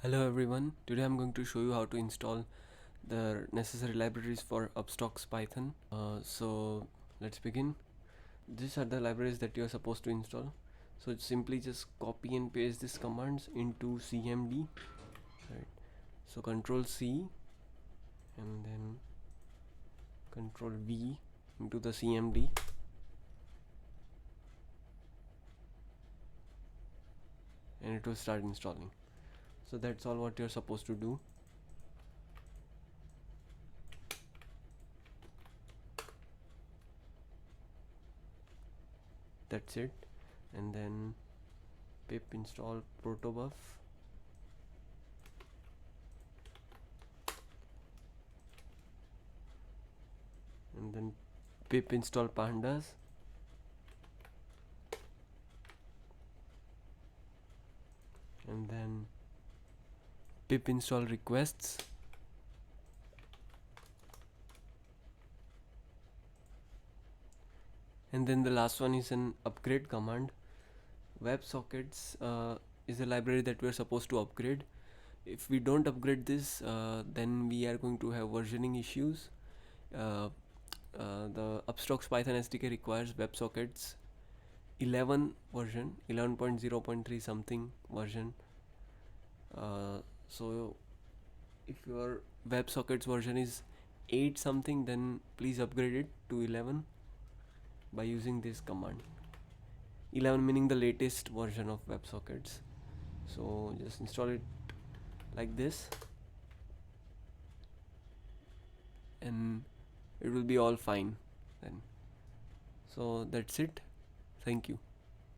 Hello everyone, today I'm going to show you how to install the necessary libraries for UPSTOX Python. So let's begin. These are the libraries that you're supposed to install. So simply just copy and paste these commands into CMD. Right. So Control C and then Control V into the CMD, and it will start installing. So that's all what you're supposed to do. That's it. And then pip install protobuf, and then pip install pandas, and then pip install requests, and then the last one is an upgrade command. WebSockets is a library that we are supposed to upgrade. If we don't upgrade this, then we are going to have versioning issues. uh, the UPSTOX Python SDK requires WebSockets 11 version, 11.0.3 something version. So if your WebSockets version is 8 something, then please upgrade it to 11 by using this command. 11 meaning the latest version of WebSockets. So just install it like this, and it will be all fine then. So that's it. Thank you.